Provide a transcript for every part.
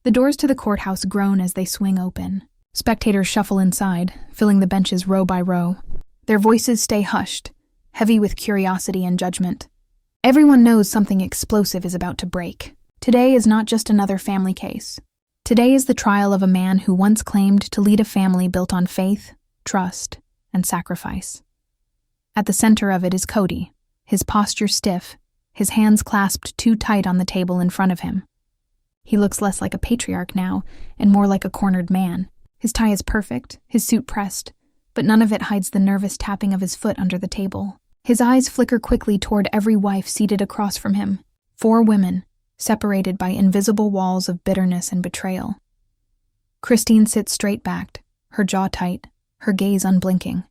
The doors to the courthouse groan as they swing open. Spectators shuffle inside, filling the benches row by row. Their voices stay hushed, heavy with curiosity and judgment. Everyone knows something explosive is about to break. Today is not just another family case. Today is the trial of a man who once claimed to lead a family built on faith, trust, and sacrifice. At the center of it is Kody, his posture stiff, his hands clasped too tight on the table in front of him. He looks less like a patriarch now, and more like a cornered man. His tie is perfect, his suit pressed, but none of it hides the nervous tapping of his foot under the table. His eyes flicker quickly toward every wife seated across from him. 4 women, separated by invisible walls of bitterness and betrayal. Christine sits straight-backed, her jaw tight, her gaze unblinking.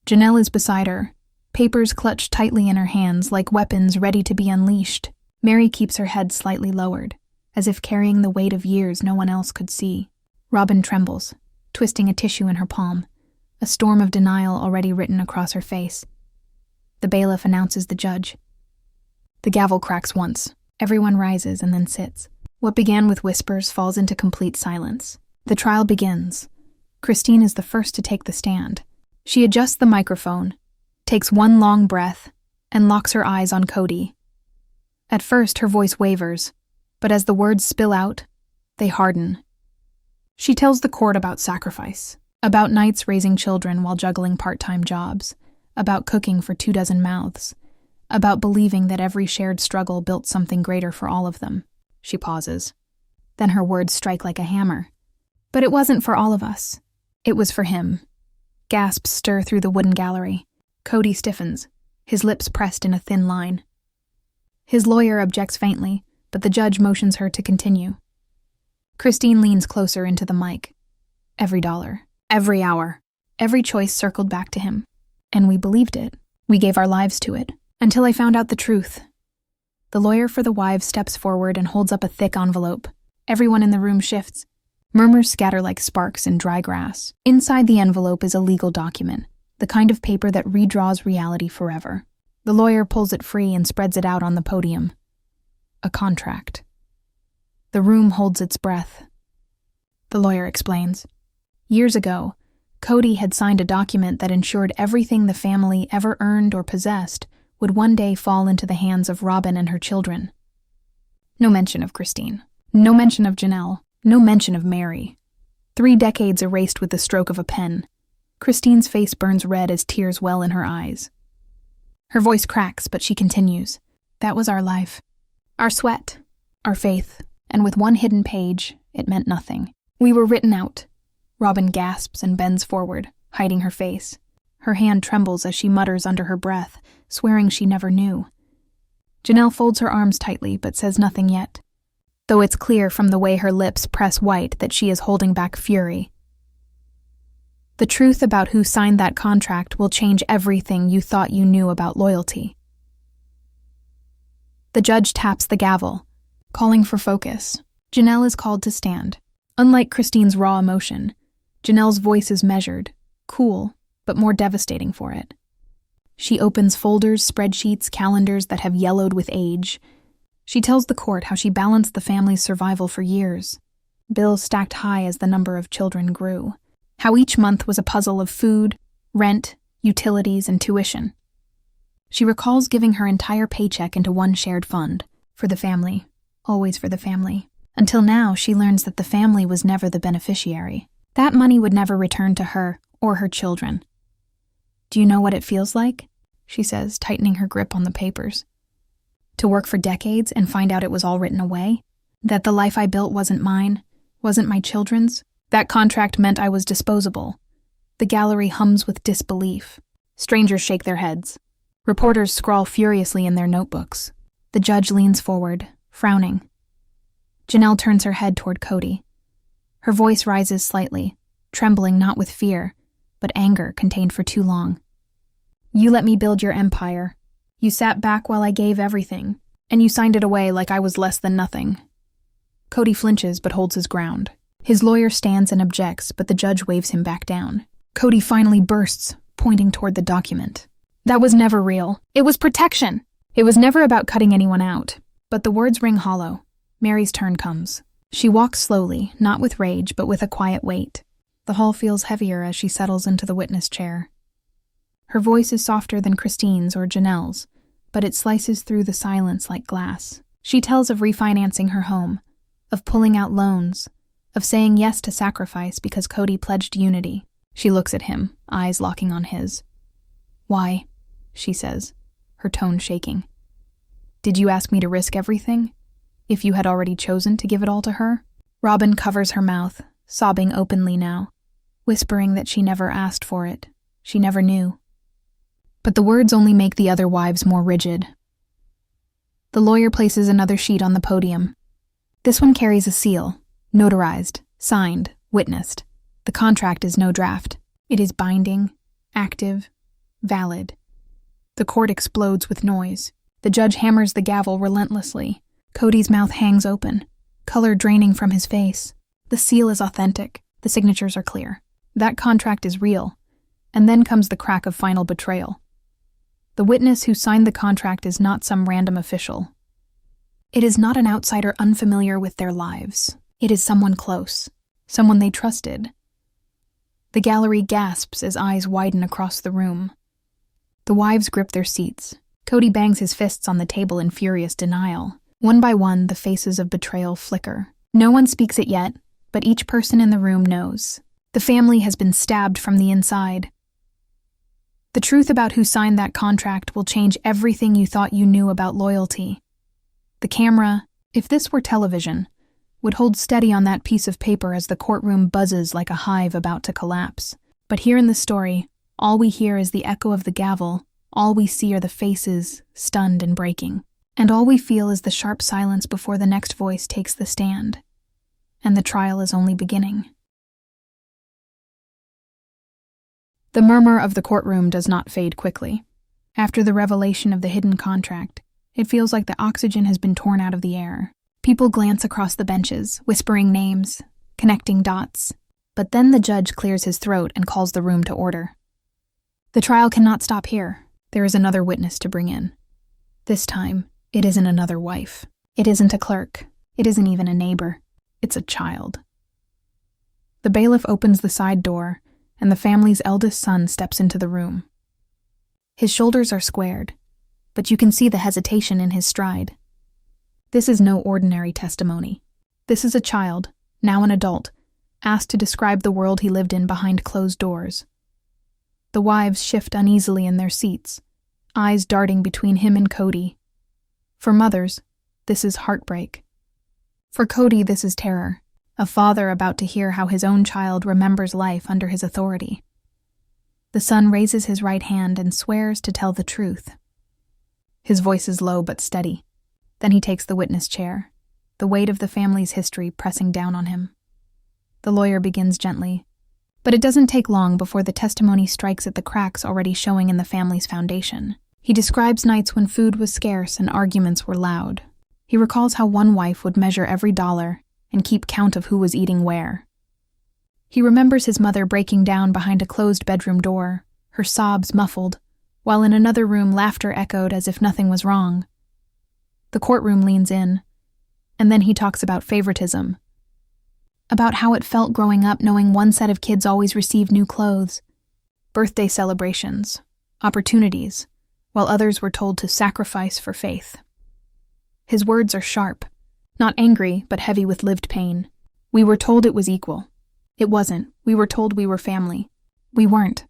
Janelle is beside her, papers clutched tightly in her hands like weapons ready to be unleashed. Meri keeps her head slightly lowered, as if carrying the weight of years no one else could see. Robyn trembles, twisting a tissue in her palm, a storm of denial already written across her face. The bailiff announces the judge. The gavel cracks once. Everyone rises and then sits. What began with whispers falls into complete silence. The trial begins. Christine is the first to take the stand. She adjusts the microphone, takes one long breath, and locks her eyes on Kody. At first, her voice wavers, but as the words spill out, they harden. She tells the court about sacrifice, about nights raising children while juggling part-time jobs, about cooking for 24 mouths, about believing that every shared struggle built something greater for all of them. She pauses. Then her words strike like a hammer. But it wasn't for all of us. It was for him. Gasps stir through the wooden gallery. Kody stiffens, his lips pressed in a thin line. His lawyer objects faintly, but the judge motions her to continue. Christine leans closer into the mic. Every dollar, every hour, every choice circled back to him. And we believed it. We gave our lives to it. Until I found out the truth. The lawyer for the wives steps forward and holds up a thick envelope. Everyone in the room shifts. Murmurs scatter like sparks in dry grass. Inside the envelope is a legal document, the kind of paper that redraws reality forever. The lawyer pulls it free and spreads it out on the podium. A contract. The room holds its breath. The lawyer explains. Years ago, Kody had signed a document that ensured everything the family ever earned or possessed would one day fall into the hands of Robyn and her children. No mention of Christine. No mention of Janelle. No mention of Meri. 3 decades erased with the stroke of a pen. Christine's face burns red as tears well in her eyes. Her voice cracks, but she continues. That was our life. Our sweat. Our faith. And with one hidden page, it meant nothing. We were written out. Robyn gasps and bends forward, hiding her face. Her hand trembles as she mutters under her breath, swearing she never knew. Janelle folds her arms tightly but says nothing yet, though it's clear from the way her lips press white that she is holding back fury. The truth about who signed that contract will change everything you thought you knew about loyalty. The judge taps the gavel, calling for focus. Janelle is called to stand. Unlike Christine's raw emotion, Janelle's voice is measured, cool, but more devastating for it. She opens folders, spreadsheets, calendars that have yellowed with age. She tells the court how she balanced the family's survival for years. Bills stacked high as the number of children grew. How each month was a puzzle of food, rent, utilities, and tuition. She recalls giving her entire paycheck into one shared fund, for the family, always for the family. Until now, she learns that the family was never the beneficiary. That money would never return to her or her children. Do you know what it feels like? She says, tightening her grip on the papers. To work for decades and find out it was all written away? That the life I built wasn't mine, wasn't my children's? That contract meant I was disposable. The gallery hums with disbelief. Strangers shake their heads. Reporters scrawl furiously in their notebooks. The judge leans forward, frowning. Janelle turns her head toward Kody. Her voice rises slightly, trembling not with fear, but anger contained for too long. You let me build your empire. You sat back while I gave everything, and you signed it away like I was less than nothing. Kody flinches but holds his ground. His lawyer stands and objects, but the judge waves him back down. Kody finally bursts, pointing toward the document. That was never real. It was protection. It was never about cutting anyone out. But the words ring hollow. Meri's turn comes. She walks slowly, not with rage, but with a quiet weight. The hall feels heavier as she settles into the witness chair. Her voice is softer than Christine's or Janelle's, but it slices through the silence like glass. She tells of refinancing her home, of pulling out loans, of saying yes to sacrifice because Kody pledged unity. She looks at him, eyes locking on his. "Why?" she says, her tone shaking. "Did you ask me to risk everything? If you had already chosen to give it all to her?" Robyn covers her mouth, sobbing openly now, whispering that she never asked for it. She never knew. But the words only make the other wives more rigid. The lawyer places another sheet on the podium. This one carries a seal, notarized, signed, witnessed. The contract is no draft. It is binding, active, valid. The court explodes with noise. The judge hammers the gavel relentlessly. Kody's mouth hangs open, color draining from his face. The seal is authentic. The signatures are clear. That contract is real. And then comes the crack of final betrayal. The witness who signed the contract is not some random official. It is not an outsider unfamiliar with their lives. It is someone close, someone they trusted. The gallery gasps as eyes widen across the room. The wives grip their seats. Kody bangs his fists on the table in furious denial. One by one, the faces of betrayal flicker. No one speaks it yet, but each person in the room knows. The family has been stabbed from the inside. The truth about who signed that contract will change everything you thought you knew about loyalty. The camera, if this were television, would hold steady on that piece of paper as the courtroom buzzes like a hive about to collapse. But here in the story, all we hear is the echo of the gavel, all we see are the faces, stunned and breaking. And all we feel is the sharp silence before the next voice takes the stand. And the trial is only beginning. The murmur of the courtroom does not fade quickly. After the revelation of the hidden contract, it feels like the oxygen has been torn out of the air. People glance across the benches, whispering names, connecting dots. But then the judge clears his throat and calls the room to order. The trial cannot stop here. There is another witness to bring in. This time, it isn't another wife. It isn't a clerk. It isn't even a neighbor. It's a child. The bailiff opens the side door, and the family's eldest son steps into the room. His shoulders are squared, but you can see the hesitation in his stride. This is no ordinary testimony. This is a child, now an adult, asked to describe the world he lived in behind closed doors. The wives shift uneasily in their seats, eyes darting between him and Kody. For mothers, this is heartbreak. For Kody, this is terror. A father about to hear how his own child remembers life under his authority. The son raises his right hand and swears to tell the truth. His voice is low but steady. Then he takes the witness chair, the weight of the family's history pressing down on him. The lawyer begins gently, but it doesn't take long before the testimony strikes at the cracks already showing in the family's foundation. He describes nights when food was scarce and arguments were loud. He recalls how one wife would measure every dollar and keep count of who was eating where. He remembers his mother breaking down behind a closed bedroom door, her sobs muffled, while in another room laughter echoed as if nothing was wrong. The courtroom leans in, and then he talks about favoritism, about how it felt growing up knowing one set of kids always received new clothes, birthday celebrations, opportunities, while others were told to sacrifice for faith. His words are sharp, not angry, but heavy with lived pain. We were told it was equal. It wasn't. We were told we were family. We weren't.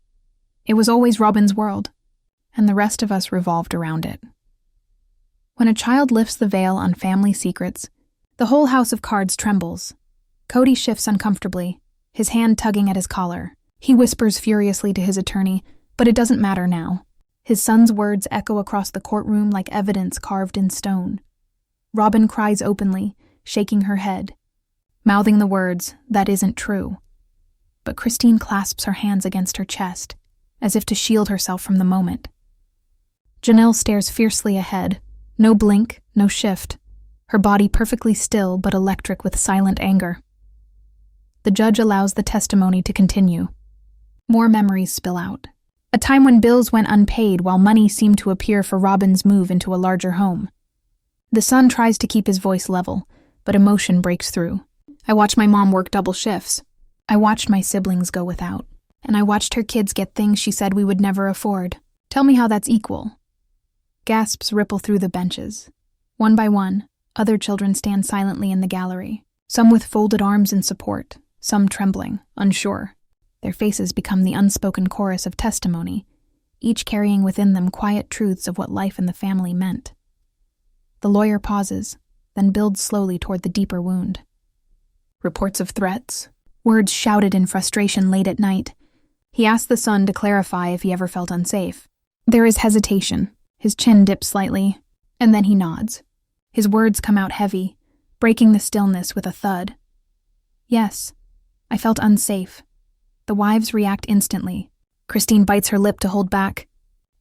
It was always Robyn's world, and the rest of us revolved around it. When a child lifts the veil on family secrets, the whole house of cards trembles. Kody shifts uncomfortably, his hand tugging at his collar. He whispers furiously to his attorney, but it doesn't matter now. His son's words echo across the courtroom like evidence carved in stone. Robyn cries openly, shaking her head, mouthing the words, "That isn't true." But Christine clasps her hands against her chest, as if to shield herself from the moment. Janelle stares fiercely ahead, no blink, no shift, her body perfectly still but electric with silent anger. The judge allows the testimony to continue. More memories spill out. A time when bills went unpaid while money seemed to appear for Robyn's move into a larger home. The son tries to keep his voice level, but emotion breaks through. I watched my mom work double shifts. I watched my siblings go without. And I watched her kids get things she said we would never afford. Tell me how that's equal." Gasps ripple through the benches. One by one, other children stand silently in the gallery, some with folded arms in support, some trembling, unsure. Their faces become the unspoken chorus of testimony, each carrying within them quiet truths of what life in the family meant. The lawyer pauses, then builds slowly toward the deeper wound. Reports of threats, words shouted in frustration late at night. He asks the son to clarify if he ever felt unsafe. There is hesitation. His chin dips slightly, and then he nods. His words come out heavy, breaking the stillness with a thud. "Yes, I felt unsafe." The wives react instantly. Christine bites her lip to hold back.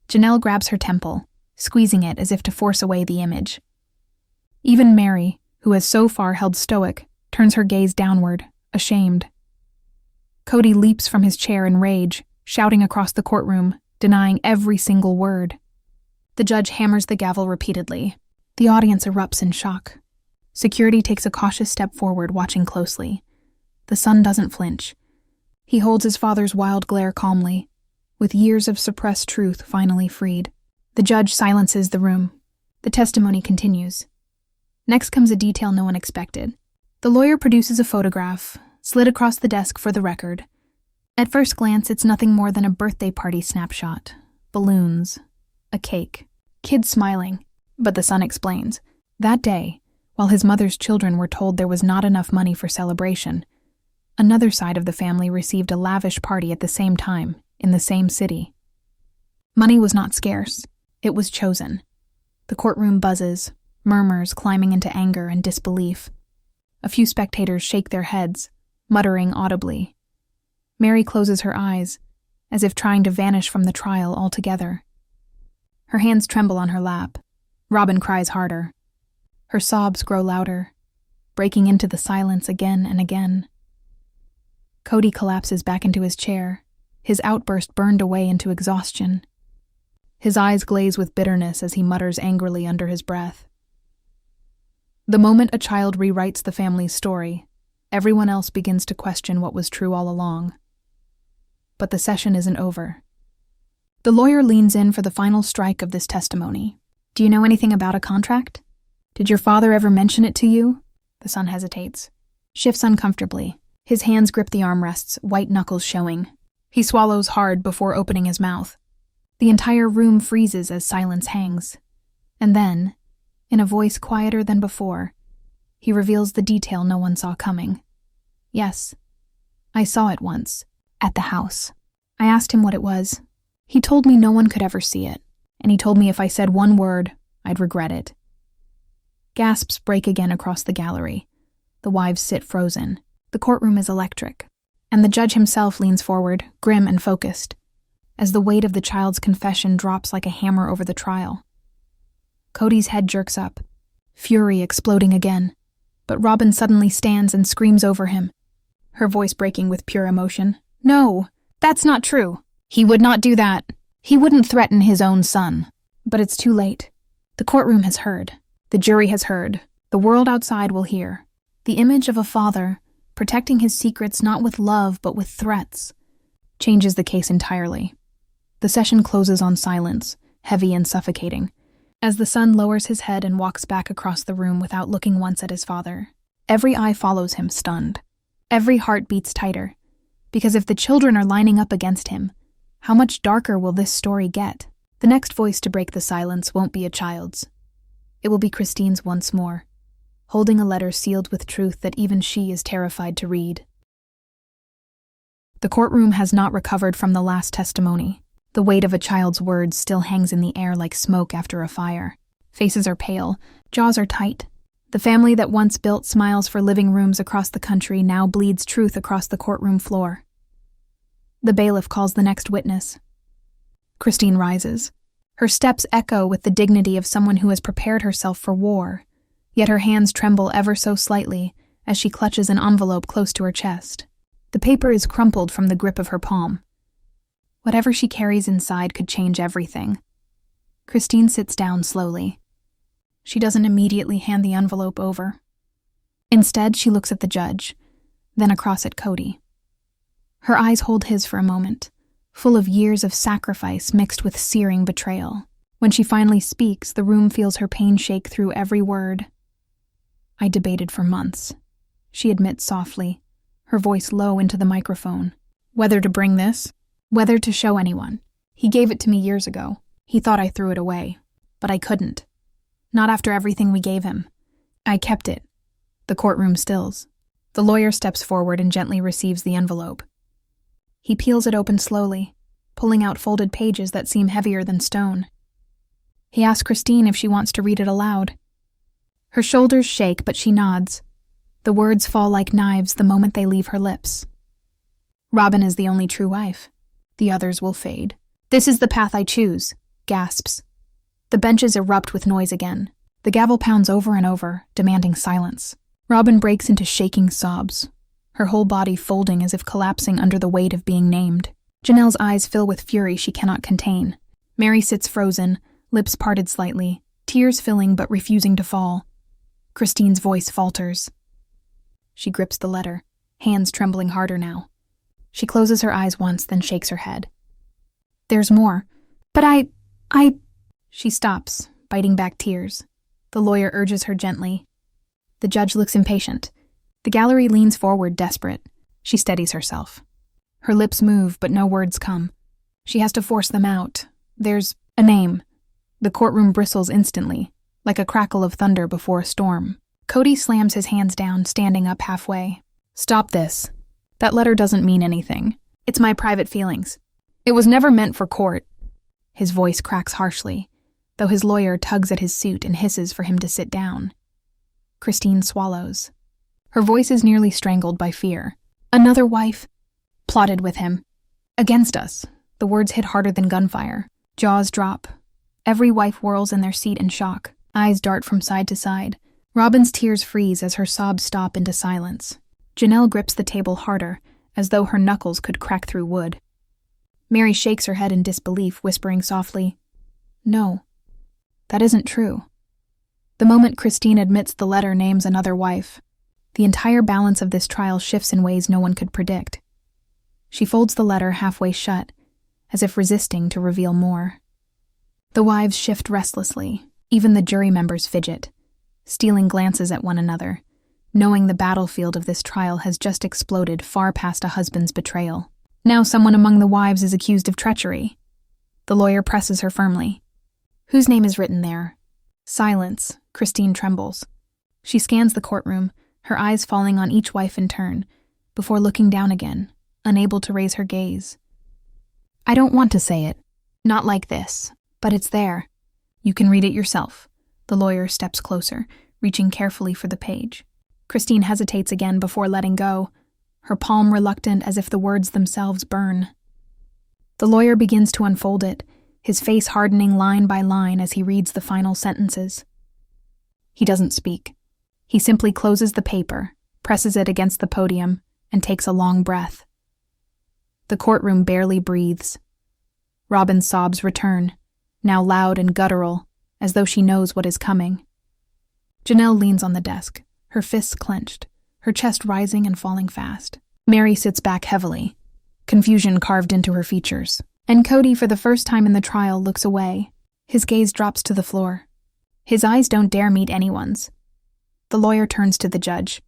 Janelle grabs her temple, squeezing it as if to force away the image. Even Meri, who has so far held stoic, turns her gaze downward, ashamed. Kody leaps from his chair in rage, shouting across the courtroom, denying every single word. The judge hammers the gavel repeatedly. The audience erupts in shock. Security takes a cautious step forward, watching closely. The son doesn't flinch. He holds his father's wild glare calmly, with years of suppressed truth finally freed. The judge silences the room. The testimony continues. Next comes a detail no one expected. The lawyer produces a photograph, slid across the desk for the record. At first glance, it's nothing more than a birthday party snapshot. Balloons. A cake. Kids smiling. But the son explains. That day, while his mother's children were told there was not enough money for celebration, another side of the family received a lavish party at the same time, in the same city. Money was not scarce. It was chosen. The courtroom buzzes, murmurs climbing into anger and disbelief. A few spectators shake their heads, muttering audibly. Meri closes her eyes, as if trying to vanish from the trial altogether. Her hands tremble on her lap. Robyn cries harder. Her sobs grow louder, breaking into the silence again and again. Kody collapses back into his chair, his outburst burned away into exhaustion. His eyes glaze with bitterness as he mutters angrily under his breath. The moment a child rewrites the family's story, everyone else begins to question what was true all along. But the session isn't over. The lawyer leans in for the final strike of this testimony. "Do you know anything about a contract? Did your father ever mention it to you?" The son hesitates, shifts uncomfortably. His hands grip the armrests, white knuckles showing. He swallows hard before opening his mouth. The entire room freezes as silence hangs. And then, in a voice quieter than before, he reveals the detail no one saw coming. "Yes, I saw it once, at the house. I asked him what it was. He told me no one could ever see it, and he told me if I said one word, I'd regret it." Gasps break again across the gallery. The wives sit frozen. The courtroom is electric, and the judge himself leans forward, grim and focused, as the weight of the child's confession drops like a hammer over the trial. Kody's head jerks up, fury exploding again, but Robyn suddenly stands and screams over him, her voice breaking with pure emotion. "No, that's not true. He would not do that. He wouldn't threaten his own son." But it's too late. The courtroom has heard. The jury has heard. The world outside will hear. The image of a father, protecting his secrets not with love but with threats, changes the case entirely. The session closes on silence, heavy and suffocating, as the son lowers his head and walks back across the room without looking once at his father. Every eye follows him, stunned. Every heart beats tighter, because if the children are lining up against him, how much darker will this story get? The next voice to break the silence won't be a child's. It will be Christine's once more, holding a letter sealed with truth that even she is terrified to read. The courtroom has not recovered from the last testimony. The weight of a child's words still hangs in the air like smoke after a fire. Faces are pale, jaws are tight. The family that once built smiles for living rooms across the country now bleeds truth across the courtroom floor. The bailiff calls the next witness. Christine rises. Her steps echo with the dignity of someone who has prepared herself for war, yet her hands tremble ever so slightly as she clutches an envelope close to her chest. The paper is crumpled from the grip of her palm. Whatever she carries inside could change everything. Christine sits down slowly. She doesn't immediately hand the envelope over. Instead, she looks at the judge, then across at Kody. Her eyes hold his for a moment, full of years of sacrifice mixed with searing betrayal. When she finally speaks, the room feels her pain shake through every word. "I debated for months," she admits softly, her voice low into the microphone. "Whether to bring this, whether to show anyone. He gave it to me years ago. He thought I threw it away, but I couldn't. Not after everything we gave him. I kept it." The courtroom stills. The lawyer steps forward and gently receives the envelope. He peels it open slowly, pulling out folded pages that seem heavier than stone. He asks Christine if she wants to read it aloud. Her shoulders shake, but she nods. The words fall like knives the moment they leave her lips. "Robyn is the only true wife. The others will fade. This is the path I choose," gasps. The benches erupt with noise again. The gavel pounds over and over, demanding silence. Robyn breaks into shaking sobs, her whole body folding as if collapsing under the weight of being named. Janelle's eyes fill with fury she cannot contain. Meri sits frozen, lips parted slightly, tears filling but refusing to fall. Christine's voice falters. She grips the letter, hands trembling harder now. She closes her eyes once, then shakes her head. "There's more. But I... She stops, biting back tears. The lawyer urges her gently. The judge looks impatient. The gallery leans forward, desperate. She steadies herself. Her lips move, but no words come. She has to force them out. There's a name. The courtroom bristles instantly, like a crackle of thunder before a storm. Kody slams his hands down, standing up halfway. "Stop this. That letter doesn't mean anything. It's my private feelings. It was never meant for court." His voice cracks harshly, though his lawyer tugs at his suit and hisses for him to sit down. Christine swallows. Her voice is nearly strangled by fear. "Another wife plotted with him. Against us." The words hit harder than gunfire. Jaws drop. Every wife whirls in their seat in shock. Eyes dart from side to side. Robyn's tears freeze as her sobs stop into silence. Janelle grips the table harder, as though her knuckles could crack through wood. Meri shakes her head in disbelief, whispering softly, "No, that isn't true." The moment Christine admits the letter names another wife, the entire balance of this trial shifts in ways no one could predict. She folds the letter halfway shut, as if resisting to reveal more. The wives shift restlessly, even the jury members fidget, stealing glances at one another, knowing the battlefield of this trial has just exploded far past a husband's betrayal. Now someone among the wives is accused of treachery. The lawyer presses her firmly. "Whose name is written there?" Silence. Christine trembles. She scans the courtroom, her eyes falling on each wife in turn, before looking down again, unable to raise her gaze. "I don't want to say it. Not like this. But it's there. You can read it yourself." The lawyer steps closer, reaching carefully for the page. Christine hesitates again before letting go, her palm reluctant as if the words themselves burn. The lawyer begins to unfold it, his face hardening line by line as he reads the final sentences. He doesn't speak. He simply closes the paper, presses it against the podium, and takes a long breath. The courtroom barely breathes. Robyn's sobs return, now loud and guttural, as though she knows what is coming. Janelle leans on the desk, her fists clenched, her chest rising and falling fast. Meri sits back heavily, confusion carved into her features. And Kody, for the first time in the trial, looks away. His gaze drops to the floor. His eyes don't dare meet anyone's. The lawyer turns to the judge.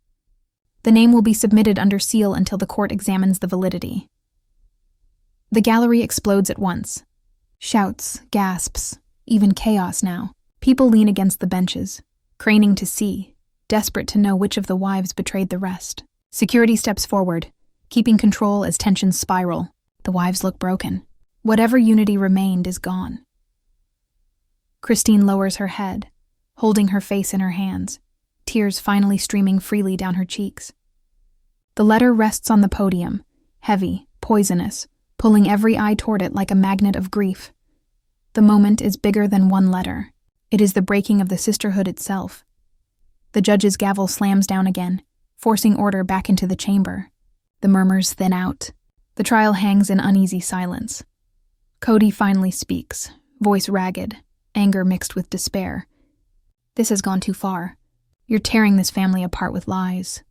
The name will be submitted under seal until the court examines the validity. The gallery explodes at once. Shouts, gasps, even chaos now. People lean against the benches, craning to see, desperate to know which of the wives betrayed the rest. Security steps forward, keeping control as tensions spiral. The wives look broken. Whatever unity remained is gone. Christine lowers her head, holding her face in her hands, tears finally streaming freely down her cheeks. The letter rests on the podium, heavy, poisonous, pulling every eye toward it like a magnet of grief. The moment is bigger than one letter. It is the breaking of the sisterhood itself. The judge's gavel slams down again, forcing order back into the chamber. The murmurs thin out. The trial hangs in uneasy silence. Kody finally speaks, voice ragged, anger mixed with despair. "This has gone too far. You're tearing this family apart with lies.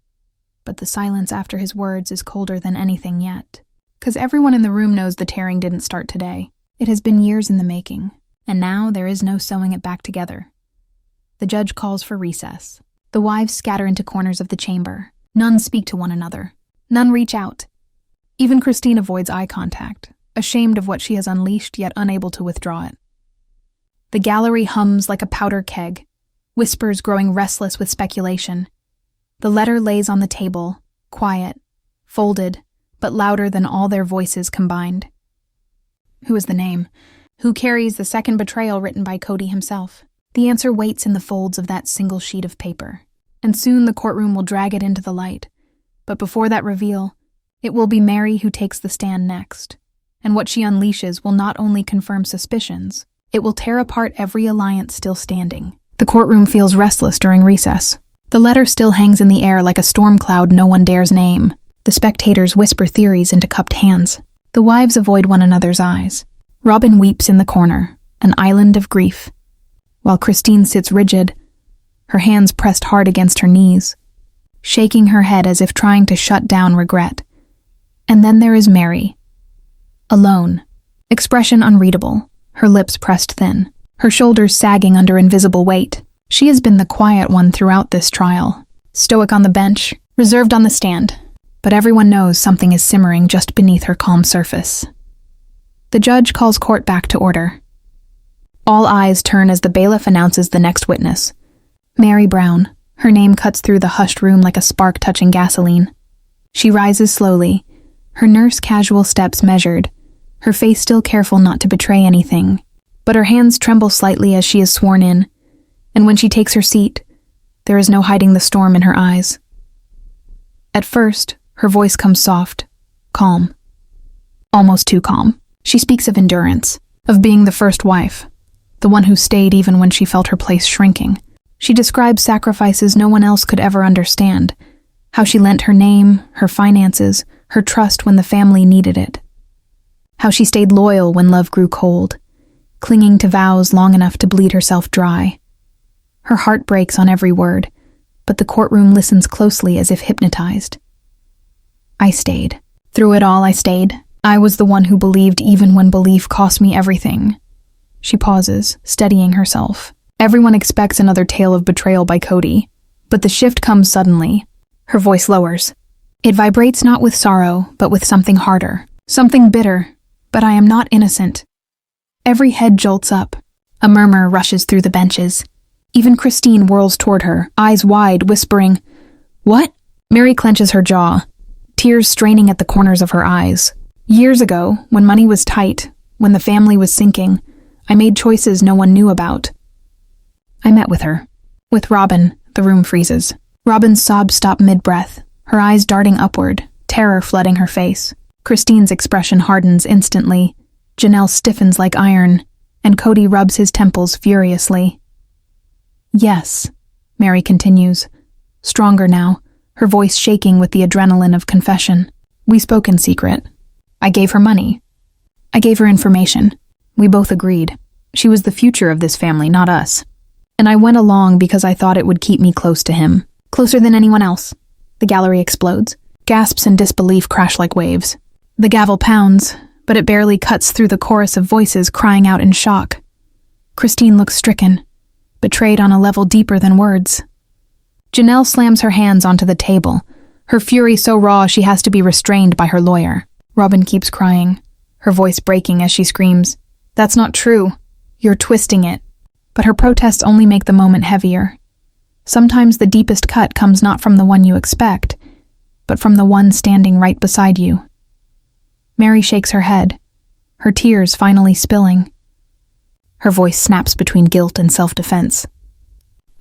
But the silence after his words is colder than anything yet. 'Cause everyone in the room knows the tearing didn't start today. It has been years in the making, and now there is no sewing it back together. The judge calls for recess. The wives scatter into corners of the chamber. None speak to one another. None reach out. Even Christine avoids eye contact, ashamed of what she has unleashed yet unable to withdraw it. The gallery hums like a powder keg, whispers growing restless with speculation. The letter lays on the table, quiet, folded, but louder than all their voices combined. Who is the name? Who carries the second betrayal written by Kody himself? The answer waits in the folds of that single sheet of paper, and soon the courtroom will drag it into the light. But before that reveal, it will be Meri who takes the stand next, and what she unleashes will not only confirm suspicions, it will tear apart every alliance still standing. The courtroom feels restless during recess. The letter still hangs in the air like a storm cloud no one dares name. The spectators whisper theories into cupped hands. The wives avoid one another's eyes. Robyn weeps in the corner, an island of grief, while Christine sits rigid, her hands pressed hard against her knees, shaking her head as if trying to shut down regret. And then there is Meri, alone, expression unreadable, her lips pressed thin, her shoulders sagging under invisible weight. She has been the quiet one throughout this trial, stoic on the bench, reserved on the stand, but everyone knows something is simmering just beneath her calm surface. The judge calls court back to order. All eyes turn as the bailiff announces the next witness. Meri Brown. Her name cuts through the hushed room like a spark touching gasoline. She rises slowly, her nurse casual steps measured, her face still careful not to betray anything. But her hands tremble slightly as she is sworn in, and when she takes her seat, there is no hiding the storm in her eyes. At first, her voice comes soft, calm. Almost too calm. She speaks of endurance, of being the first wife, the one who stayed even when she felt her place shrinking. She describes sacrifices no one else could ever understand, how she lent her name, her finances, her trust when the family needed it. How she stayed loyal when love grew cold, clinging to vows long enough to bleed herself dry. Her heart breaks on every word, but the courtroom listens closely as if hypnotized. I stayed. Through it all, I stayed. I was the one who believed even when belief cost me everything. She pauses, steadying herself. Everyone expects another tale of betrayal by Kody, but the shift comes suddenly. Her voice lowers. It vibrates not with sorrow, but with something harder, something bitter. But I am not innocent. Every head jolts up. A murmur rushes through the benches. Even Christine whirls toward her, eyes wide, whispering, "What?" Meri clenches her jaw, tears straining at the corners of her eyes. Years ago, when money was tight, when the family was sinking, I made choices no one knew about. I met with her. With Robyn. The room freezes. Robyn's sobs stop mid-breath, her eyes darting upward, terror flooding her face. Christine's expression hardens instantly. Janelle stiffens like iron, and Kody rubs his temples furiously. Yes, Meri continues, stronger now, her voice shaking with the adrenaline of confession. We spoke in secret. I gave her money. I gave her information. We both agreed. She was the future of this family, not us. And I went along because I thought it would keep me close to him. Closer than anyone else. The gallery explodes. Gasps and disbelief crash like waves. The gavel pounds, but it barely cuts through the chorus of voices crying out in shock. Christine looks stricken, betrayed on a level deeper than words. Janelle slams her hands onto the table, her fury so raw she has to be restrained by her lawyer. Robyn keeps crying, her voice breaking as she screams, "That's not true. You're twisting it." But her protests only make the moment heavier. Sometimes the deepest cut comes not from the one you expect, but from the one standing right beside you. Meri shakes her head, her tears finally spilling. Her voice snaps between guilt and self-defense.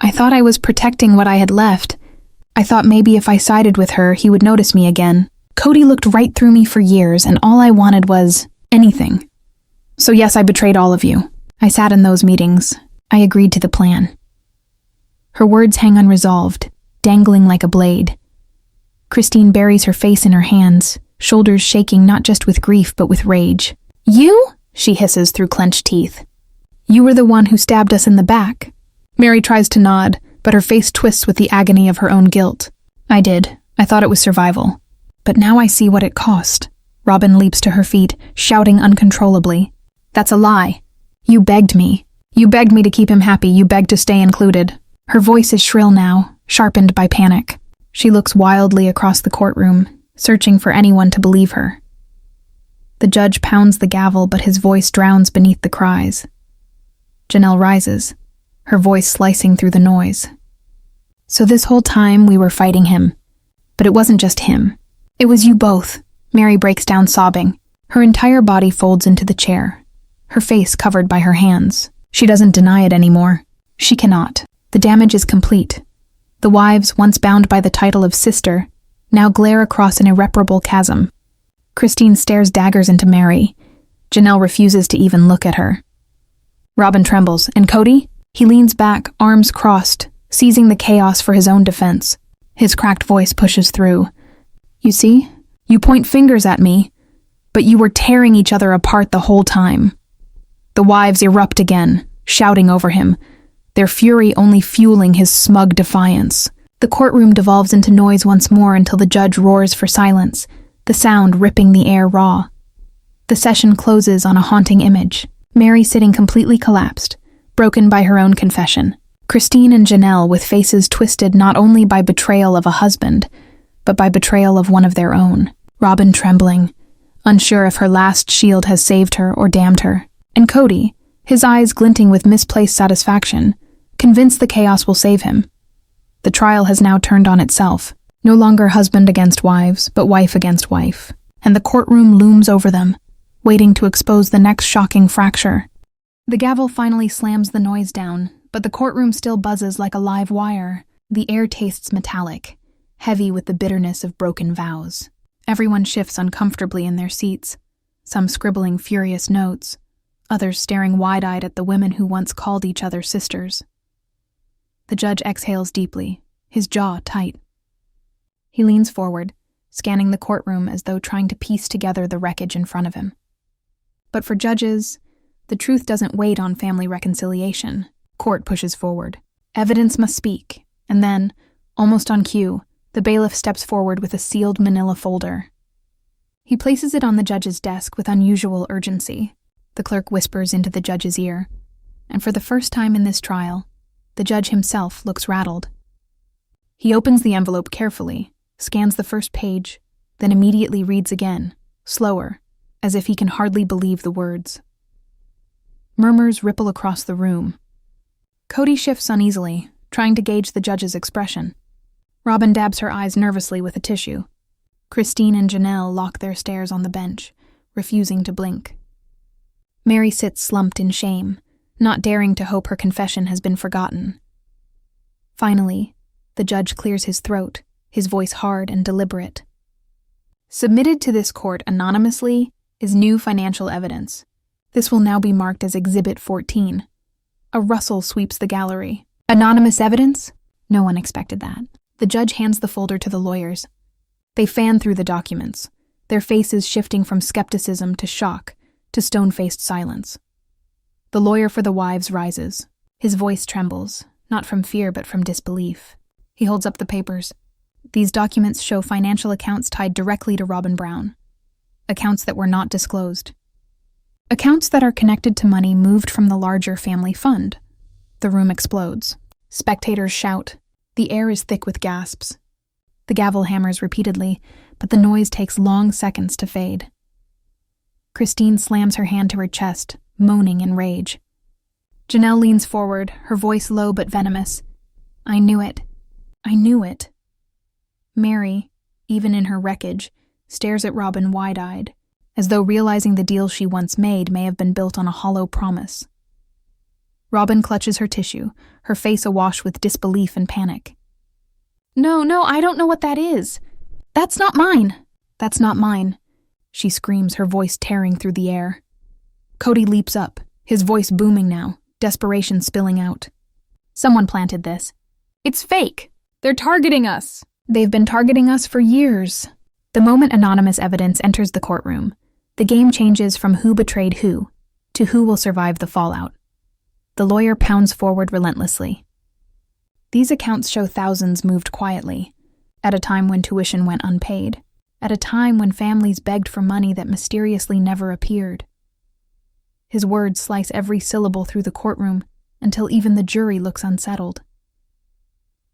I thought I was protecting what I had left. I thought maybe if I sided with her, he would notice me again. Kody looked right through me for years, and all I wanted was anything. So yes, I betrayed all of you. I sat in those meetings. I agreed to the plan. Her words hang unresolved, dangling like a blade. Christine buries her face in her hands, shoulders shaking not just with grief but with rage. You? She hisses through clenched teeth. You were the one who stabbed us in the back. Meri tries to nod, but her face twists with the agony of her own guilt. I did. I thought it was survival. But now I see what it cost. Robyn leaps to her feet, shouting uncontrollably. That's a lie. You begged me. You begged me to keep him happy. You begged to stay included. Her voice is shrill now, sharpened by panic. She looks wildly across the courtroom, searching for anyone to believe her. The judge pounds the gavel, but his voice drowns beneath the cries. Janelle rises, her voice slicing through the noise. So this whole time we were fighting him. But it wasn't just him. It was you both. Meri breaks down sobbing. Her entire body folds into the chair, her face covered by her hands. She doesn't deny it anymore. She cannot. The damage is complete. The wives, once bound by the title of sister, now glare across an irreparable chasm. Christine stares daggers into Meri. Janelle refuses to even look at her. Robyn trembles. And Kody? He leans back, arms crossed, seizing the chaos for his own defense. His cracked voice pushes through. You see? You point fingers at me, but you were tearing each other apart the whole time. The wives erupt again, shouting over him, their fury only fueling his smug defiance. The courtroom devolves into noise once more until the judge roars for silence, the sound ripping the air raw. The session closes on a haunting image, Meri sitting completely collapsed, broken by her own confession. Christine and Janelle with faces twisted not only by betrayal of a husband, but by betrayal of one of their own. Robyn trembling, unsure if her last shield has saved her or damned her. And Kody, his eyes glinting with misplaced satisfaction, convinced the chaos will save him. The trial has now turned on itself, no longer husband against wives, but wife against wife, and the courtroom looms over them, waiting to expose the next shocking fracture. The gavel finally slams the noise down, but the courtroom still buzzes like a live wire. The air tastes metallic, heavy with the bitterness of broken vows. Everyone shifts uncomfortably in their seats, some scribbling furious notes, others staring wide-eyed at the women who once called each other sisters. The judge exhales deeply, his jaw tight. He leans forward, scanning the courtroom as though trying to piece together the wreckage in front of him. But for judges, the truth doesn't wait on family reconciliation. Court pushes forward. Evidence must speak, and then, almost on cue, the bailiff steps forward with a sealed manila folder. He places it on the judge's desk with unusual urgency. The clerk whispers into the judge's ear, and for the first time in this trial, the judge himself looks rattled. He opens the envelope carefully, scans the first page, then immediately reads again, slower, as if he can hardly believe the words. Murmurs ripple across the room. Kody shifts uneasily, trying to gauge the judge's expression. Robyn dabs her eyes nervously with a tissue. Christine and Janelle lock their stares on the bench, refusing to blink. Meri sits slumped in shame, not daring to hope her confession has been forgotten. Finally, the judge clears his throat, his voice hard and deliberate. Submitted to this court anonymously is new financial evidence. This will now be marked as Exhibit 14. A rustle sweeps the gallery. Anonymous evidence? No one expected that. The judge hands the folder to the lawyers. They fan through the documents, their faces shifting from skepticism to shock to stone-faced silence. The lawyer for the wives rises. His voice trembles, not from fear but from disbelief. He holds up the papers. These documents show financial accounts tied directly to Robyn Brown. Accounts that were not disclosed. Accounts that are connected to money moved from the larger family fund. The room explodes. Spectators shout. The air is thick with gasps. The gavel hammers repeatedly, but the noise takes long seconds to fade. Christine slams her hand to her chest, moaning in rage. Janelle leans forward, her voice low but venomous. I knew it. I knew it. Meri, even in her wreckage, stares at Robyn wide-eyed, as though realizing the deal she once made may have been built on a hollow promise. Robyn clutches her tissue, her face awash with disbelief and panic. No, I don't know what that is. That's not mine. That's not mine, she screams, her voice tearing through the air. Kody leaps up, his voice booming now, desperation spilling out. Someone planted this. It's fake. They're targeting us. They've been targeting us for years. The moment anonymous evidence enters the courtroom, the game changes from who betrayed who to who will survive the fallout. The lawyer pounds forward relentlessly. These accounts show thousands moved quietly, at a time when tuition went unpaid, at a time when families begged for money that mysteriously never appeared. His words slice every syllable through the courtroom until even the jury looks unsettled.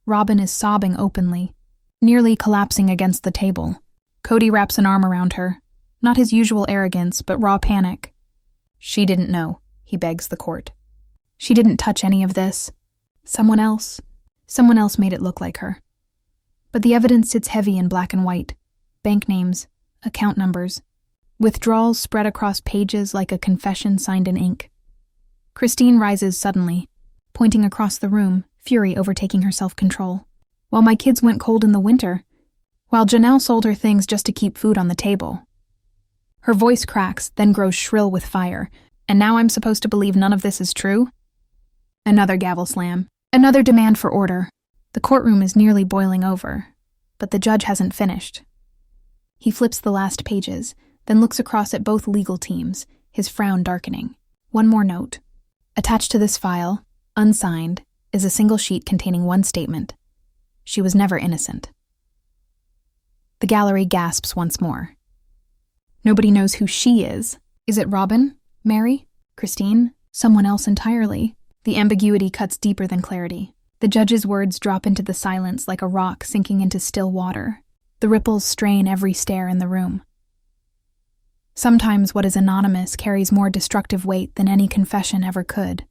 Robyn is sobbing openly, nearly collapsing against the table. Kody wraps an arm around her, not his usual arrogance, but raw panic. She didn't know, he begs the court. She didn't touch any of this. Someone else made it look like her. But the evidence sits heavy in black and white. Bank names, account numbers, withdrawals spread across pages like a confession signed in ink. Christine rises suddenly, pointing across the room, fury overtaking her self-control. While my kids went cold in the winter, while Janelle sold her things just to keep food on the table. Her voice cracks, then grows shrill with fire. And now I'm supposed to believe none of this is true? Another gavel slam. Another demand for order. The courtroom is nearly boiling over, but the judge hasn't finished. He flips the last pages, then looks across at both legal teams, his frown darkening. One more note. Attached to this file, unsigned, is a single sheet containing one statement. She was never innocent. The gallery gasps once more. Nobody knows who she is. Is it Robyn? Meri? Christine? Someone else entirely? The ambiguity cuts deeper than clarity. The judge's words drop into the silence like a rock sinking into still water. The ripples strain every stare in the room. Sometimes what is anonymous carries more destructive weight than any confession ever could.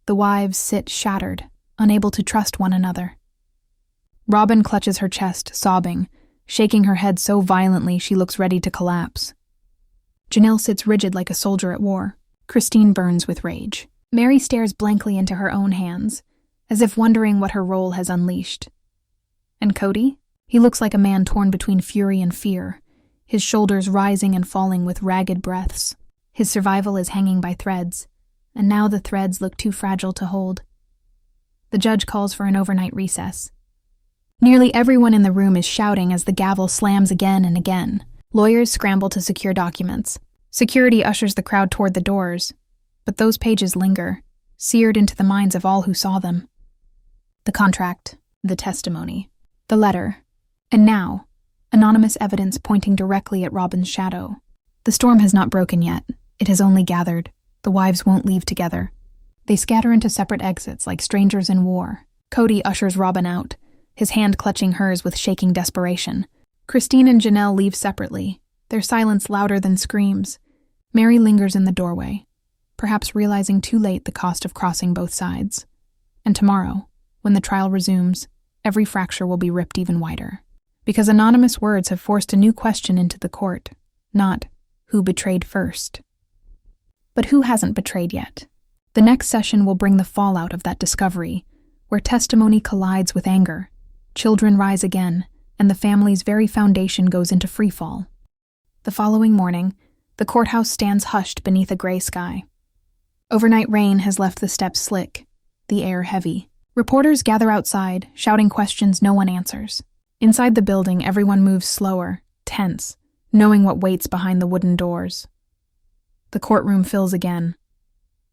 The wives sit shattered, unable to trust one another. Robyn clutches her chest, sobbing, shaking her head so violently she looks ready to collapse. Janelle sits rigid like a soldier at war. Christine burns with rage. Meri stares blankly into her own hands, as if wondering what her role has unleashed. And Kody? He looks like a man torn between fury and fear, his shoulders rising and falling with ragged breaths. His survival is hanging by threads, and now the threads look too fragile to hold. The judge calls for an overnight recess. Nearly everyone in the room is shouting as the gavel slams again and again. Lawyers scramble to secure documents. Security ushers the crowd toward the doors, but those pages linger, seared into the minds of all who saw them. The contract, the testimony, the letter, and now, anonymous evidence pointing directly at Robyn's shadow. The storm has not broken yet. It has only gathered. The wives won't leave together. They scatter into separate exits like strangers in war. Kody ushers Robyn out, his hand clutching hers with shaking desperation. Christine and Janelle leave separately, their silence louder than screams. Meri lingers in the doorway, perhaps realizing too late the cost of crossing both sides. And tomorrow, when the trial resumes, every fracture will be ripped even wider. Because anonymous words have forced a new question into the court, not who betrayed first. But who hasn't betrayed yet? The next session will bring the fallout of that discovery, where testimony collides with anger, children rise again, and the family's very foundation goes into freefall. The following morning, the courthouse stands hushed beneath a gray sky. Overnight rain has left the steps slick, the air heavy. Reporters gather outside, shouting questions no one answers. Inside the building, everyone moves slower, tense, knowing what waits behind the wooden doors. The courtroom fills again.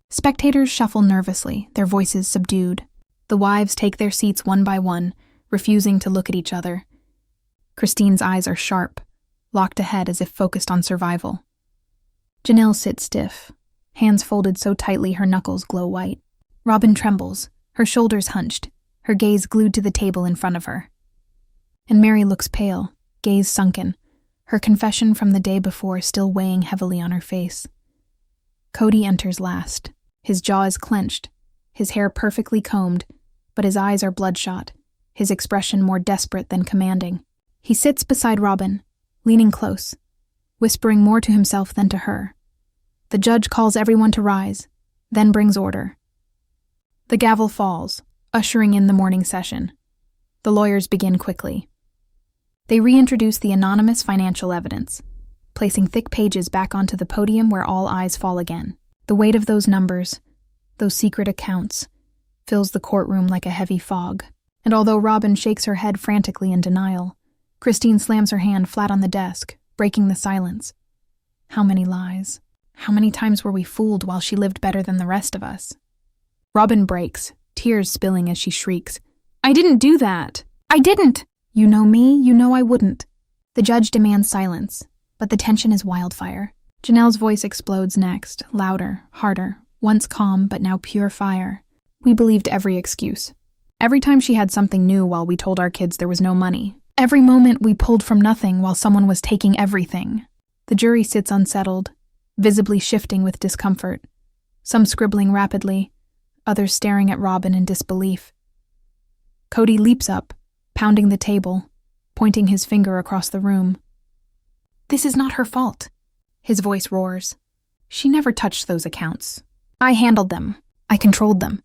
Spectators shuffle nervously, their voices subdued. The wives take their seats one by one, refusing to look at each other. Christine's eyes are sharp, locked ahead as if focused on survival. Janelle sits stiff, hands folded so tightly her knuckles glow white. Robyn trembles, her shoulders hunched, her gaze glued to the table in front of her. And Meri looks pale, gaze sunken, her confession from the day before still weighing heavily on her face. Kody enters last. His jaw is clenched, his hair perfectly combed, but his eyes are bloodshot, his expression more desperate than commanding. He sits beside Robyn, leaning close, whispering more to himself than to her. The judge calls everyone to rise, then brings order. The gavel falls, ushering in the morning session. The lawyers begin quickly. They reintroduce the anonymous financial evidence, placing thick pages back onto the podium where all eyes fall again. The weight of those numbers, those secret accounts, fills the courtroom like a heavy fog. And although Robyn shakes her head frantically in denial, Christine slams her hand flat on the desk, breaking the silence. How many lies? How many times were we fooled while she lived better than the rest of us? Robyn breaks, tears spilling as she shrieks. "I didn't do that! I didn't! You know me, you know I wouldn't." The judge demands silence, but the tension is wildfire. Janelle's voice explodes next, louder, harder, once calm but now pure fire. We believed every excuse. Every time she had something new while we told our kids there was no money. Every moment we pulled from nothing while someone was taking everything. The jury sits unsettled, visibly shifting with discomfort. Some scribbling rapidly, others staring at Robyn in disbelief. Kody leaps up, pounding the table, pointing his finger across the room. "This is not her fault," his voice roars. "She never touched those accounts. I handled them. I controlled them.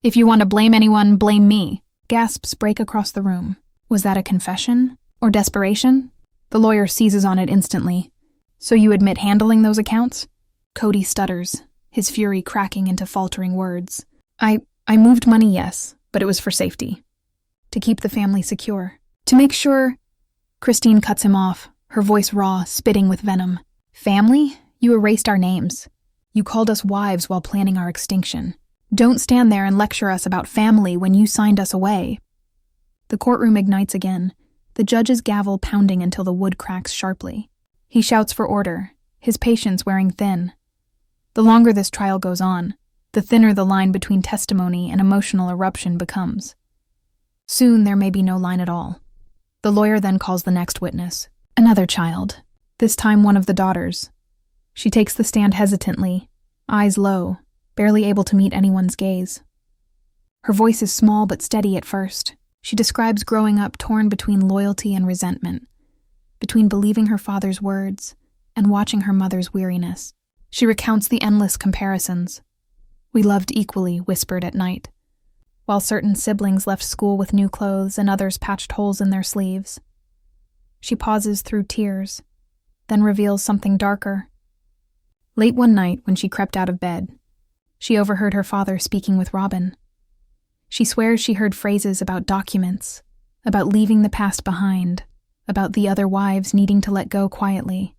If you want to blame anyone, blame me." Gasps break across the room. Was that a confession? Or desperation? The lawyer seizes on it instantly. "So you admit handling those accounts?" Kody stutters, his fury cracking into faltering words. I moved money, yes, but it was for safety. To keep the family secure. To make sure—" Christine cuts him off, her voice raw, spitting with venom. "Family? You erased our names. You called us wives while planning our extinction. Don't stand there and lecture us about family when you signed us away." The courtroom ignites again, the judge's gavel pounding until the wood cracks sharply. He shouts for order, his patience wearing thin. The longer this trial goes on, the thinner the line between testimony and emotional eruption becomes. Soon there may be no line at all. The lawyer then calls the next witness, another child, this time one of the daughters. She takes the stand hesitantly, eyes low, barely able to meet anyone's gaze. Her voice is small but steady at first. She describes growing up torn between loyalty and resentment, between believing her father's words and watching her mother's weariness. She recounts the endless comparisons. "We loved equally," whispered at night, while certain siblings left school with new clothes and others patched holes in their sleeves. She pauses through tears, then reveals something darker. Late one night, when she crept out of bed, she overheard her father speaking with Robyn. She swears she heard phrases about documents, about leaving the past behind, about the other wives needing to let go quietly.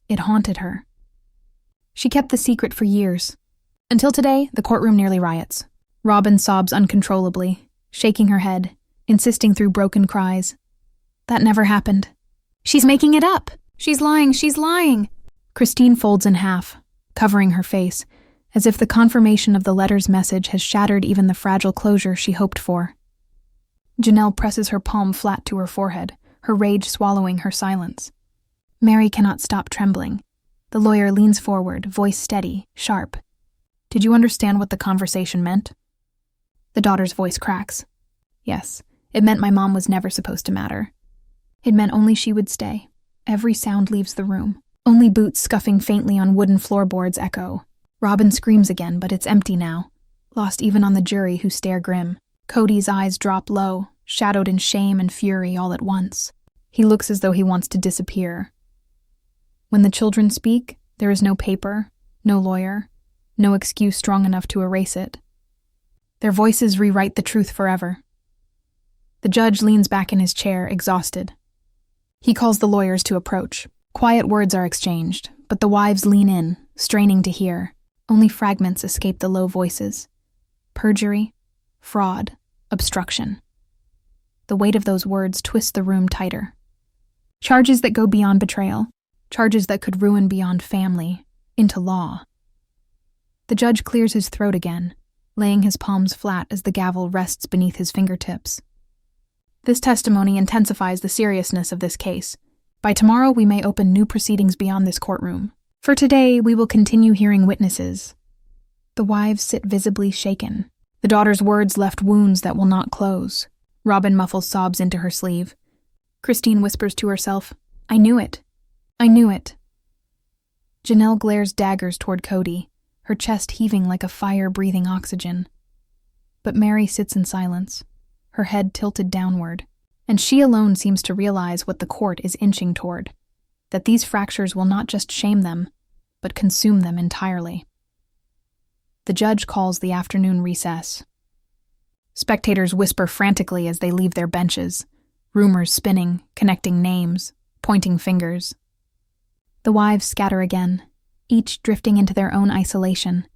It haunted her. She kept the secret for years. Until today, the courtroom nearly riots. Robyn sobs uncontrollably, shaking her head, insisting through broken cries. "That never happened. She's making it up. She's lying, she's lying." Christine folds in half, covering her face, as if the confirmation of the letter's message has shattered even the fragile closure she hoped for. Janelle presses her palm flat to her forehead, her rage swallowing her silence. Meri cannot stop trembling. The lawyer leans forward, voice steady, sharp. "Did you understand what the conversation meant?" The daughter's voice cracks. "Yes, it meant my mom was never supposed to matter. It meant only she would stay." Every sound leaves the room. Only boots scuffing faintly on wooden floorboards echo. Robyn screams again, but it's empty now, lost even on the jury who stare grim. Kody's eyes drop low, shadowed in shame and fury all at once. He looks as though he wants to disappear. When the children speak, there is no paper, no lawyer, no excuse strong enough to erase it. Their voices rewrite the truth forever. The judge leans back in his chair, exhausted. He calls the lawyers to approach. Quiet words are exchanged, but the wives lean in, straining to hear. Only fragments escape the low voices. Perjury, fraud, obstruction. The weight of those words twists the room tighter. Charges that go beyond betrayal, charges that could ruin beyond family, into law. The judge clears his throat again, laying his palms flat as the gavel rests beneath his fingertips. This testimony intensifies the seriousness of this case. By tomorrow, we may open new proceedings beyond this courtroom. For today, we will continue hearing witnesses. The wives sit visibly shaken. The daughter's words left wounds that will not close. Robyn muffles sobs into her sleeve. Christine whispers to herself, "I knew it. I knew it." Janelle glares daggers toward Kody, her chest heaving like a fire breathing oxygen. But Meri sits in silence, her head tilted downward, and she alone seems to realize what the court is inching toward, that these fractures will not just shame them, but consume them entirely. The judge calls the afternoon recess. Spectators whisper frantically as they leave their benches, rumors spinning, connecting names, pointing fingers. The wives scatter again, each drifting into their own isolation,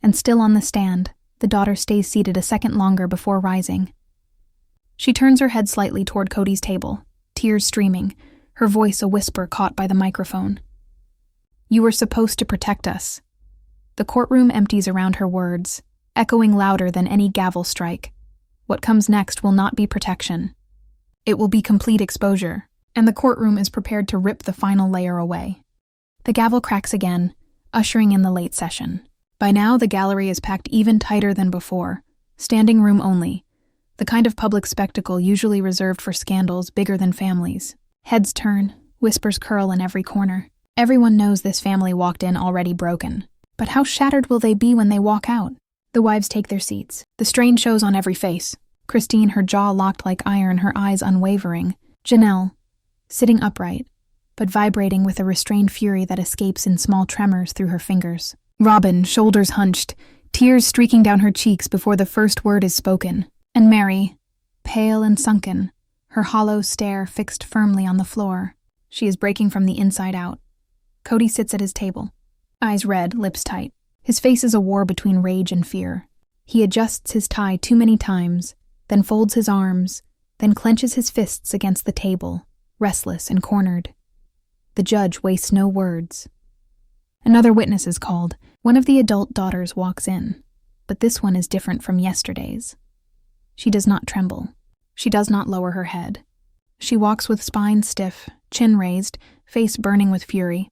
and still on the stand, The daughter stays seated a second longer before rising. She turns her head slightly toward Kody's table, tears streaming, her voice a whisper caught by the microphone. "You were supposed to protect us." The courtroom empties around her words, echoing louder than any gavel strike. What comes next will not be protection. It will be complete exposure, and the courtroom is prepared to rip the final layer away. The gavel cracks again, ushering in the late session. By now, the gallery is packed even tighter than before, standing room only, the kind of public spectacle usually reserved for scandals bigger than families. Heads turn, whispers curl in every corner. Everyone knows this family walked in already broken. But how shattered will they be when they walk out? The wives take their seats. The strain shows on every face. Christine, her jaw locked like iron, her eyes unwavering. Janelle, sitting upright, but vibrating with a restrained fury that escapes in small tremors through her fingers. Robyn, shoulders hunched, tears streaking down her cheeks before the first word is spoken. And Meri, pale and sunken, her hollow stare fixed firmly on the floor. She is breaking from the inside out. Kody sits at his table, eyes red, lips tight. His face is a war between rage and fear. He adjusts his tie too many times, then folds his arms, then clenches his fists against the table, restless and cornered. The judge wastes no words. Another witness is called. One of the adult daughters walks in, but this one is different from yesterday's. She does not tremble. She does not lower her head. She walks with spine stiff, chin raised, face burning with fury.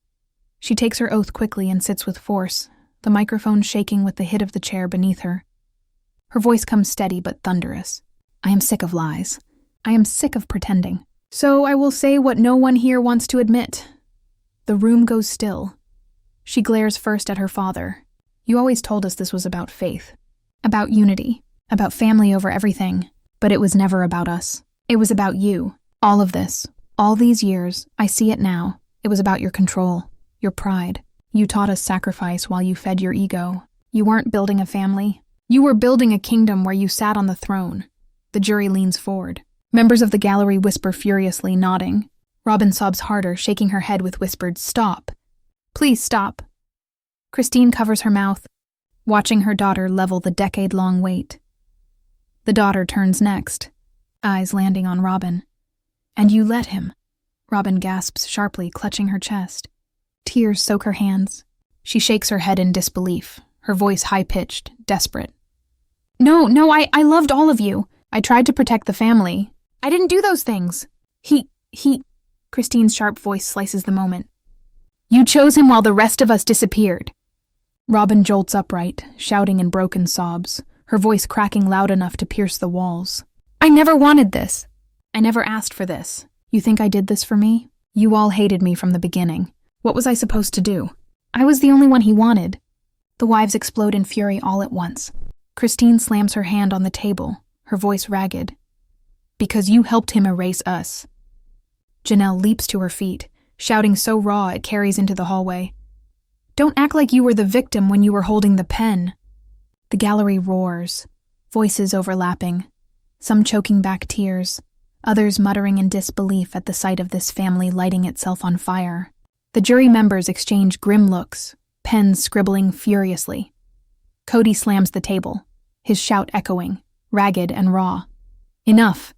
She takes her oath quickly and sits with force, the microphone shaking with the hit of the chair beneath her. Her voice comes steady but thunderous. "I am sick of lies. I am sick of pretending. So I will say what no one here wants to admit." The room goes still. She glares first at her father. "You always told us this was about faith, about unity, about family over everything, but it was never about us. It was about you. All of this, all these years, I see it now. It was about your control, your pride. You taught us sacrifice while you fed your ego. You weren't building a family. You were building a kingdom where you sat on the throne." The jury leans forward. Members of the gallery whisper furiously, nodding. Robyn sobs harder, shaking her head with whispered, "Stop. Please stop." Christine covers her mouth, watching her daughter level the decade-long weight. The daughter turns next, eyes landing on Robyn. "And you let him." Robyn gasps sharply, clutching her chest. Tears soak her hands. She shakes her head in disbelief, her voice high-pitched, desperate. No, I loved all of you. I tried to protect the family. I didn't do those things. He... Christine's sharp voice slices the moment. "You chose him while the rest of us disappeared." Robyn jolts upright, shouting in broken sobs, her voice cracking loud enough to pierce the walls. "I never wanted this. I never asked for this. You think I did this for me? You all hated me from the beginning. What was I supposed to do? I was the only one he wanted." The wives explode in fury all at once. Christine slams her hand on the table, her voice ragged. "Because you helped him erase us." Janelle leaps to her feet, shouting so raw it carries into the hallway. "Don't act like you were the victim when you were holding the pen." The gallery roars, voices overlapping, some choking back tears, others muttering in disbelief at the sight of this family lighting itself on fire. The jury members exchange grim looks, pens scribbling furiously. Kody slams the table, his shout echoing, ragged and raw. "Enough.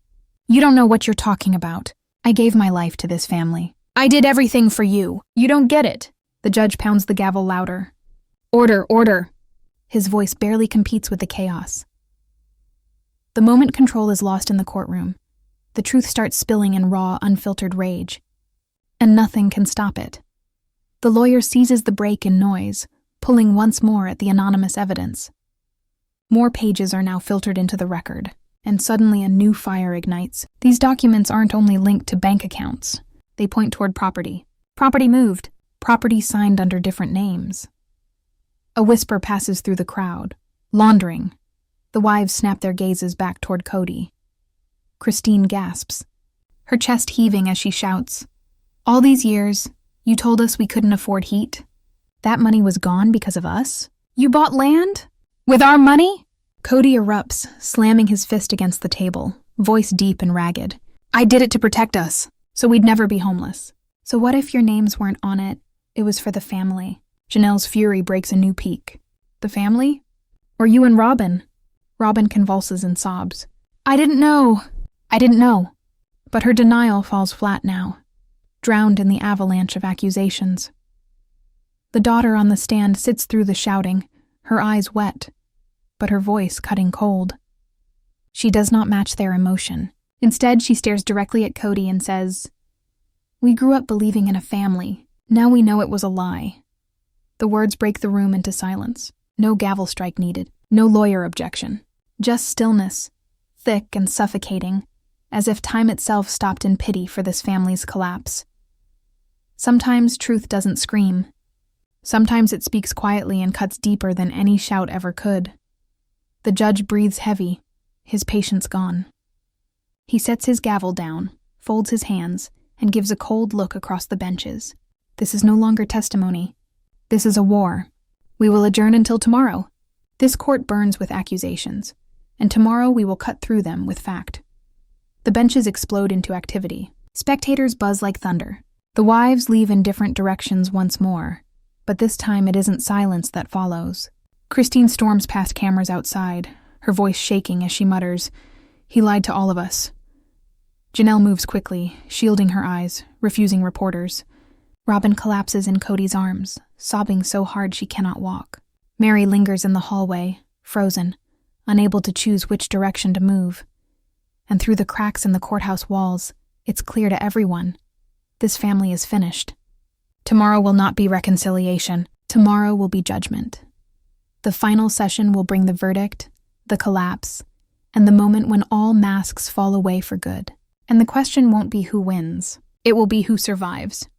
You don't know what you're talking about. I gave my life to this family. I did everything for you. You don't get it." The judge pounds the gavel louder. "Order, order." His voice barely competes with the chaos. The moment control is lost in the courtroom, the truth starts spilling in raw, unfiltered rage. And nothing can stop it. The lawyer seizes the break in noise, pulling once more at the anonymous evidence. More pages are now filtered into the record, and suddenly a new fire ignites. These documents aren't only linked to bank accounts. They point toward property. Property moved. Property signed under different names. A whisper passes through the crowd. Laundering. The wives snap their gazes back toward Kody. Christine gasps, her chest heaving as she shouts, "All these years, you told us we couldn't afford heat? That money was gone because of us? You bought land? With our money?" Kody erupts, slamming his fist against the table, voice deep and ragged. "I did it to protect us, so we'd never be homeless. So what if your names weren't on it? It was for the family." Janelle's fury breaks a new peak. "The family? Or you and Robyn? Robyn convulses and sobs. I didn't know. But her denial falls flat now, drowned in the avalanche of accusations. The daughter on the stand sits through the shouting, her eyes wet, but her voice cutting cold. She does not match their emotion. Instead, she stares directly at Kody and says, "We grew up believing in a family. Now we know it was a lie." The words break the room into silence. No gavel strike needed, no lawyer objection. Just stillness, thick and suffocating, as if time itself stopped in pity for this family's collapse. Sometimes truth doesn't scream. Sometimes it speaks quietly and cuts deeper than any shout ever could. The judge breathes heavy, his patience gone. He sets his gavel down, folds his hands, and gives a cold look across the benches. This is no longer testimony. This is a war. We will adjourn until tomorrow. This court burns with accusations, and tomorrow we will cut through them with fact. The benches explode into activity. Spectators buzz like thunder. The wives leave in different directions once more, but this time it isn't silence that follows. Christine storms past cameras outside, her voice shaking as she mutters, "He lied to all of us." Janelle moves quickly, shielding her eyes, refusing reporters. Robyn collapses in Kody's arms, sobbing so hard she cannot walk. Meri lingers in the hallway, frozen, unable to choose which direction to move. And through the cracks in the courthouse walls, it's clear to everyone. This family is finished. Tomorrow will not be reconciliation. Tomorrow will be judgment. The final session will bring the verdict, the collapse, and the moment when all masks fall away for good. And the question won't be who wins. It will be who survives.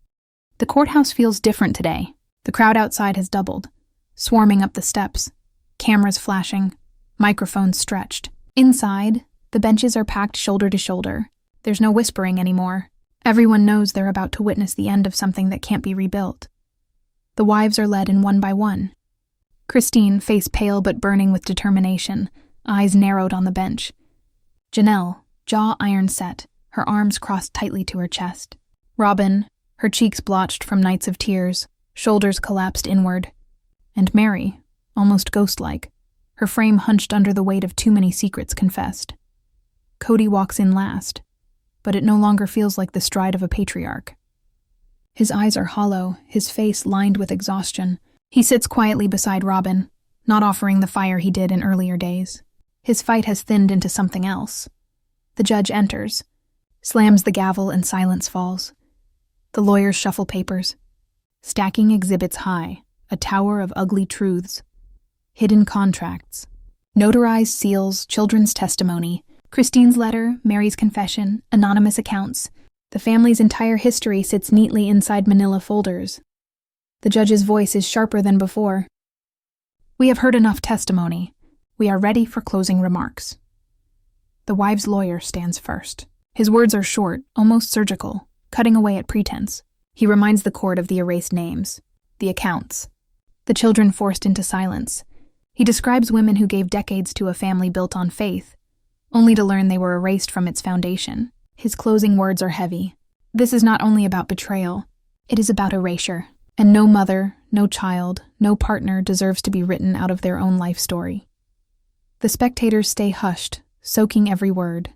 The courthouse feels different today. The crowd outside has doubled, swarming up the steps, cameras flashing, microphones stretched. Inside, the benches are packed shoulder to shoulder. There's no whispering anymore. Everyone knows they're about to witness the end of something that can't be rebuilt. The wives are led in one by one. Christine, face pale but burning with determination, eyes narrowed on the bench. Janelle, jaw iron set, her arms crossed tightly to her chest. Robyn, her cheeks blotched from nights of tears, shoulders collapsed inward. And Meri, almost ghost-like, her frame hunched under the weight of too many secrets confessed. Kody walks in last, but it no longer feels like the stride of a patriarch. His eyes are hollow, his face lined with exhaustion. He sits quietly beside Robyn, not offering the fire he did in earlier days. His fight has thinned into something else. The judge enters, slams the gavel, and silence falls. The lawyers shuffle papers, stacking exhibits high, a tower of ugly truths. Hidden contracts, notarized seals, children's testimony, Christine's letter, Meri's confession, anonymous accounts. The family's entire history sits neatly inside manila folders. The judge's voice is sharper than before. "We have heard enough testimony. We are ready for closing remarks." The wives' lawyer stands first. His words are short, almost surgical, cutting away at pretense. He reminds the court of the erased names, the accounts, the children forced into silence. He describes women who gave decades to a family built on faith, only to learn they were erased from its foundation. His closing words are heavy. This is not only about betrayal, it is about erasure. And no mother, no child, no partner deserves to be written out of their own life story. The spectators stay hushed, soaking every word.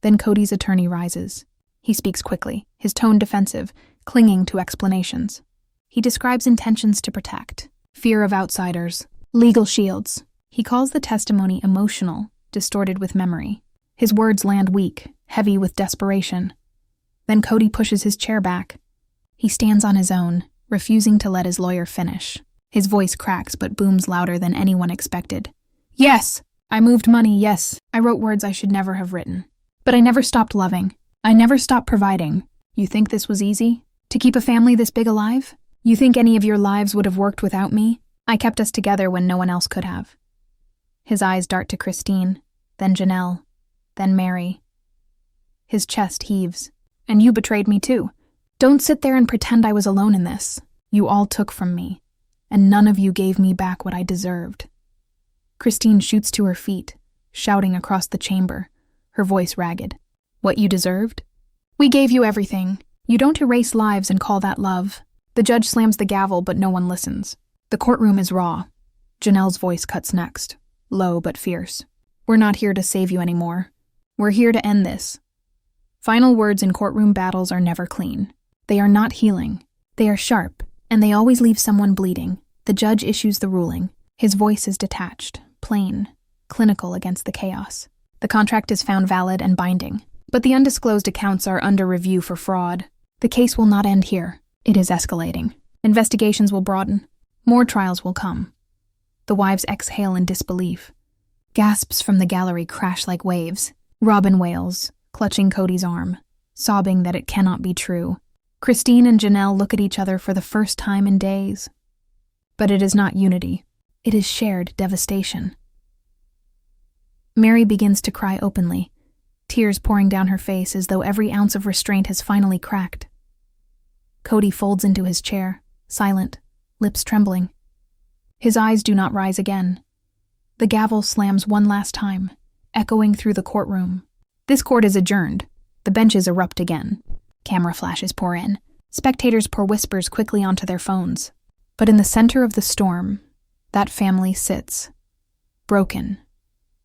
Then Kody's attorney rises. He speaks quickly, his tone defensive, clinging to explanations. He describes intentions to protect, fear of outsiders, legal shields. He calls the testimony emotional, distorted with memory. His words land weak, heavy with desperation. Then Kody pushes his chair back. He stands on his own, refusing to let his lawyer finish. His voice cracks but booms louder than anyone expected. "Yes, I moved money, yes. I wrote words I should never have written. But I never stopped loving. I never stopped providing. You think this was easy? To keep a family this big alive? You think any of your lives would have worked without me? I kept us together when no one else could have." His eyes dart to Christine, then Janelle, then Meri. His chest heaves. "And you betrayed me too. Don't sit there and pretend I was alone in this. You all took from me, and none of you gave me back what I deserved." Christine shoots to her feet, shouting across the chamber, her voice ragged. "What you deserved? We gave you everything. You don't erase lives and call that love." The judge slams the gavel, but no one listens. The courtroom is raw. Janelle's voice cuts next. low but fierce. "We're not here to save you anymore. We're here to end this." Final words in courtroom battles are never clean. They are not healing. They are sharp, and they always leave someone bleeding. The judge issues the ruling. His voice is detached, plain, clinical against the chaos. The contract is found valid and binding. But the undisclosed accounts are under review for fraud. The case will not end here. It is escalating. Investigations will broaden. More trials will come. The wives exhale in disbelief. Gasps from the gallery crash like waves. Robyn wails, clutching Kody's arm, sobbing that it cannot be true. Christine and Janelle look at each other for the first time in days. But it is not unity. It is shared devastation. Meri begins to cry openly, tears pouring down her face as though every ounce of restraint has finally cracked. Kody folds into his chair, silent, lips trembling. His eyes do not rise again. The gavel slams one last time, echoing through the courtroom. This court is adjourned. The benches erupt again. Camera flashes pour in. Spectators pour whispers quickly onto their phones. But in the center of the storm, that family sits. Broken.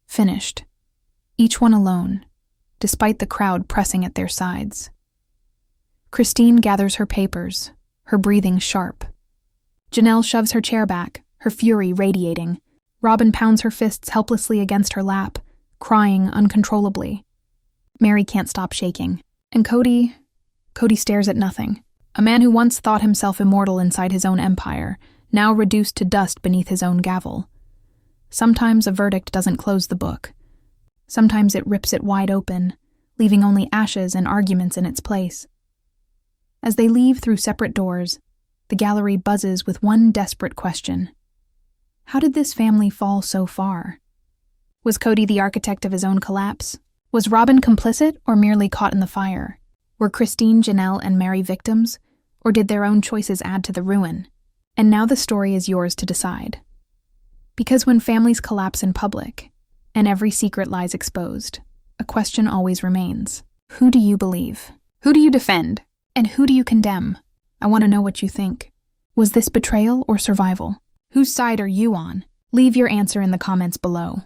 Finished. Each one alone, despite the crowd pressing at their sides. Christine gathers her papers, her breathing sharp. Janelle shoves her chair back, her fury radiating. Robyn pounds her fists helplessly against her lap, crying uncontrollably. Meri can't stop shaking. And Kody stares at nothing. A man who once thought himself immortal inside his own empire, now reduced to dust beneath his own gavel. Sometimes a verdict doesn't close the book. Sometimes it rips it wide open, leaving only ashes and arguments in its place. As they leave through separate doors, the gallery buzzes with one desperate question. How did this family fall so far? Was Kody the architect of his own collapse? Was Robyn complicit or merely caught in the fire? Were Christine, Janelle, and Meri victims, or did their own choices add to the ruin? And now the story is yours to decide. Because when families collapse in public, and every secret lies exposed, a question always remains. Who do you believe? Who do you defend? And who do you condemn? I want to know what you think. Was this betrayal or survival? Whose side are you on? Leave your answer in the comments below.